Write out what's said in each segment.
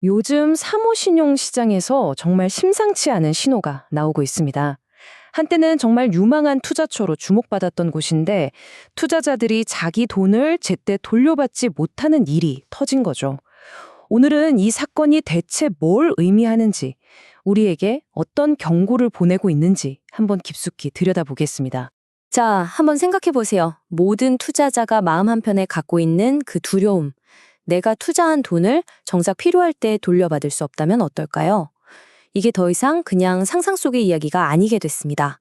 요즘 사모신용 시장에서 정말 심상치 않은 신호가 나오고 있습니다. 한때는 정말 유망한 투자처로 주목받았던 곳인데 투자자들이 자기 돈을 제때 돌려받지 못하는 일이 터진 거죠. 오늘은 이 사건이 대체 뭘 의미하는지, 우리에게 어떤 경고를 보내고 있는지 한번 깊숙이 들여다보겠습니다. 자, 한번 생각해 보세요. 모든 투자자가 마음 한편에 갖고 있는 그 두려움. 내가 투자한 돈을 정작 필요할 때 돌려받을 수 없다면 어떨까요? 이게 더 이상 그냥 상상 속의 이야기가 아니게 됐습니다.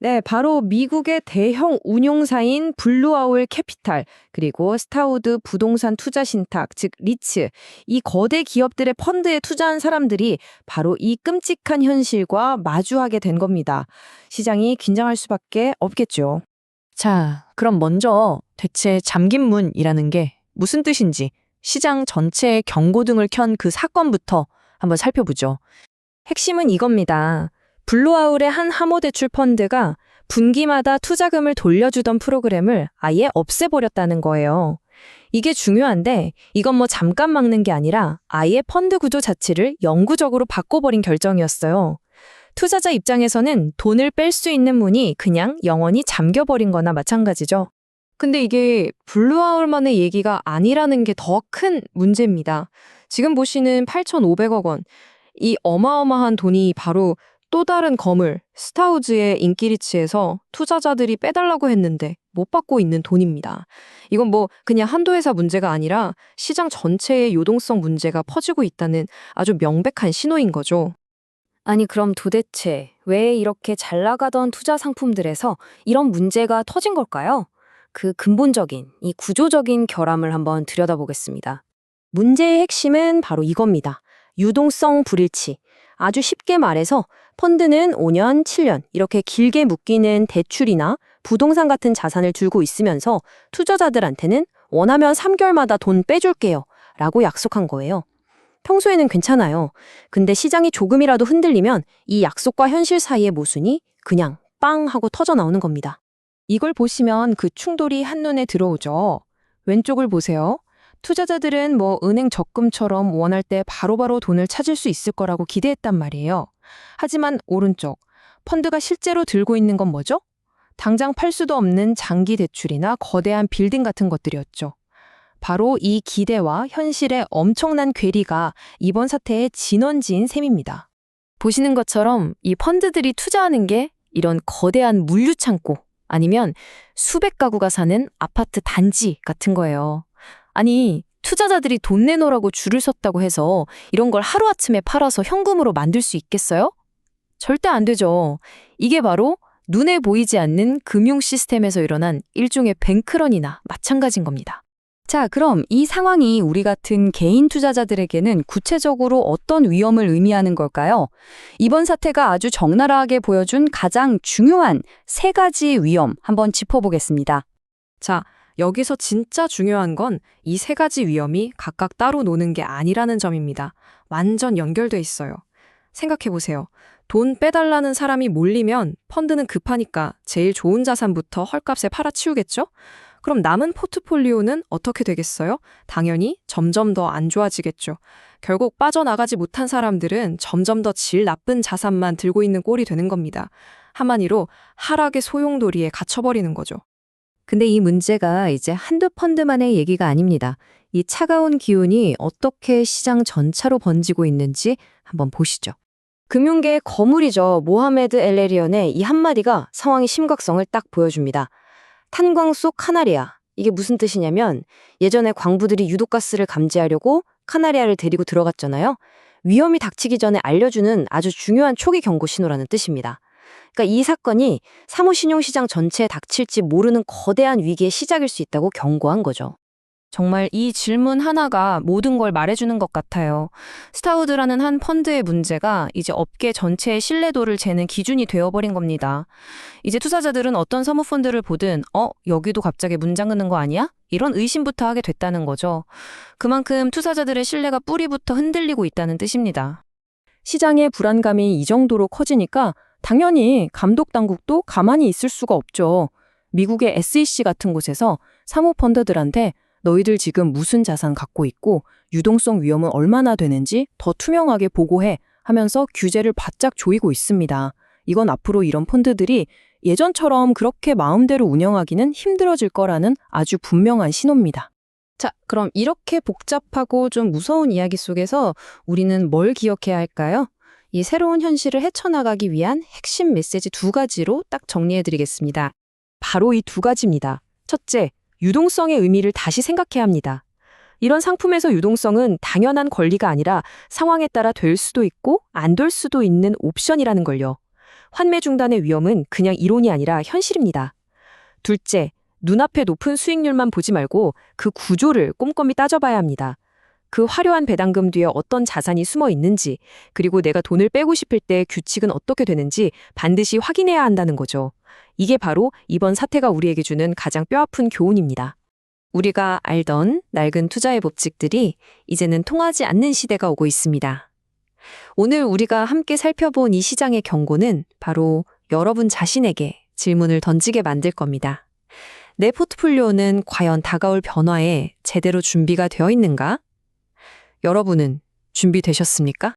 네, 바로 미국의 대형 운용사인 블루아울 캐피탈, 그리고 스타우드 부동산 투자 신탁, 즉 리츠, 이 거대 기업들의 펀드에 투자한 사람들이 바로 이 끔찍한 현실과 마주하게 된 겁니다. 시장이 긴장할 수밖에 없겠죠. 자, 그럼 먼저 대체 잠긴 문이라는 게 무슨 뜻인지 시장 전체에 경고등을 켠 그 사건부터 한번 살펴보죠. 핵심은 이겁니다. 블루아울의 한 하모대출 펀드가 분기마다 투자금을 돌려주던 프로그램을 아예 없애버렸다는 거예요. 이게 중요한데 이건 뭐 잠깐 막는 게 아니라 아예 펀드 구조 자체를 영구적으로 바꿔버린 결정이었어요. 투자자 입장에서는 돈을 뺄 수 있는 문이 그냥 영원히 잠겨버린 거나 마찬가지죠. 근데 이게 블루아울만의 얘기가 아니라는 게 더 큰 문제입니다. 지금 보시는 8,500억 원, 이 어마어마한 돈이 바로 또 다른 거물, 스타우즈의 인기리츠에서 투자자들이 빼달라고 했는데 못 받고 있는 돈입니다. 이건 뭐 그냥 한도 회사 문제가 아니라 시장 전체의 요동성 문제가 퍼지고 있다는 아주 명백한 신호인 거죠. 아니, 그럼 도대체 왜 이렇게 잘 나가던 투자 상품들에서 이런 문제가 터진 걸까요? 그 근본적인, 이 구조적인 결함을 한번 들여다보겠습니다. 문제의 핵심은 바로 이겁니다. 유동성 불일치. 아주 쉽게 말해서 펀드는 5년, 7년 이렇게 길게 묶이는 대출이나 부동산 같은 자산을 들고 있으면서 투자자들한테는 원하면 3개월마다 돈 빼줄게요 라고 약속한 거예요. 평소에는 괜찮아요. 근데 시장이 조금이라도 흔들리면 이 약속과 현실 사이의 모순이 그냥 빵 하고 터져 나오는 겁니다. 이걸 보시면 그 충돌이 한눈에 들어오죠. 왼쪽을 보세요. 투자자들은 뭐 은행 적금처럼 원할 때 바로바로 돈을 찾을 수 있을 거라고 기대했단 말이에요. 하지만 오른쪽, 펀드가 실제로 들고 있는 건 뭐죠? 당장 팔 수도 없는 장기 대출이나 거대한 빌딩 같은 것들이었죠. 바로 이 기대와 현실의 엄청난 괴리가 이번 사태의 진원지인 셈입니다. 보시는 것처럼 이 펀드들이 투자하는 게 이런 거대한 물류창고 아니면 수백 가구가 사는 아파트 단지 같은 거예요. 아니, 투자자들이 돈 내놓으라고 줄을 섰다고 해서 이런 걸 하루아침에 팔아서 현금으로 만들 수 있겠어요? 절대 안 되죠. 이게 바로 눈에 보이지 않는 금융 시스템에서 일어난 일종의 뱅크런이나 마찬가지인 겁니다. 자, 그럼 이 상황이 우리 같은 개인 투자자들에게는 구체적으로 어떤 위험을 의미하는 걸까요? 이번 사태가 아주 적나라하게 보여준 가장 중요한 세 가지 위험 한번 짚어보겠습니다. 자, 여기서 진짜 중요한 건 이 세 가지 위험이 각각 따로 노는 게 아니라는 점입니다. 완전 연결돼 있어요. 생각해보세요. 돈 빼달라는 사람이 몰리면 펀드는 급하니까 제일 좋은 자산부터 헐값에 팔아치우겠죠? 그럼 남은 포트폴리오는 어떻게 되겠어요? 당연히 점점 더 안 좋아지겠죠. 결국 빠져나가지 못한 사람들은 점점 더 질 나쁜 자산만 들고 있는 꼴이 되는 겁니다. 한마디로 하락의 소용돌이에 갇혀버리는 거죠. 근데 이 문제가 이제 한두 펀드만의 얘기가 아닙니다. 이 차가운 기운이 어떻게 시장 전체로 번지고 있는지 한번 보시죠. 금융계의 거물이죠. 모하메드 엘레리언의 이 한마디가 상황의 심각성을 딱 보여줍니다. 탄광 속 카나리아. 이게 무슨 뜻이냐면 예전에 광부들이 유독가스를 감지하려고 카나리아를 데리고 들어갔잖아요. 위험이 닥치기 전에 알려주는 아주 중요한 초기 경고 신호라는 뜻입니다. 그러니까 이 사건이 사모신용시장 전체에 닥칠지 모르는 거대한 위기의 시작일 수 있다고 경고한 거죠. 정말 이 질문 하나가 모든 걸 말해주는 것 같아요. 스타우드라는 한 펀드의 문제가 이제 업계 전체의 신뢰도를 재는 기준이 되어버린 겁니다. 이제 투자자들은 어떤 사모펀드를 보든 여기도 갑자기 문 잠그는 거 아니야? 이런 의심부터 하게 됐다는 거죠. 그만큼 투자자들의 신뢰가 뿌리부터 흔들리고 있다는 뜻입니다. 시장의 불안감이 이 정도로 커지니까 당연히 감독 당국도 가만히 있을 수가 없죠. 미국의 SEC 같은 곳에서 사모펀드들한테 너희들 지금 무슨 자산 갖고 있고 유동성 위험은 얼마나 되는지 더 투명하게 보고해 하면서 규제를 바짝 조이고 있습니다. 이건 앞으로 이런 펀드들이 예전처럼 그렇게 마음대로 운영하기는 힘들어질 거라는 아주 분명한 신호입니다. 자, 그럼 이렇게 복잡하고 좀 무서운 이야기 속에서 우리는 뭘 기억해야 할까요? 이 새로운 현실을 헤쳐나가기 위한 핵심 메시지 2가지로 딱 정리해드리겠습니다. 바로 이 2가지입니다. 첫째, 유동성의 의미를 다시 생각해야 합니다. 이런 상품에서 유동성은 당연한 권리가 아니라 상황에 따라 될 수도 있고 안 될 수도 있는 옵션이라는 걸요. 환매 중단의 위험은 그냥 이론이 아니라 현실입니다. 둘째, 눈앞에 높은 수익률만 보지 말고 그 구조를 꼼꼼히 따져봐야 합니다. 그 화려한 배당금 뒤에 어떤 자산이 숨어 있는지, 그리고 내가 돈을 빼고 싶을 때 규칙은 어떻게 되는지 반드시 확인해야 한다는 거죠. 이게 바로 이번 사태가 우리에게 주는 가장 뼈아픈 교훈입니다. 우리가 알던 낡은 투자의 법칙들이 이제는 통하지 않는 시대가 오고 있습니다. 오늘 우리가 함께 살펴본 이 시장의 경고는 바로 여러분 자신에게 질문을 던지게 만들 겁니다. 내 포트폴리오는 과연 다가올 변화에 제대로 준비가 되어 있는가? 여러분은 준비되셨습니까?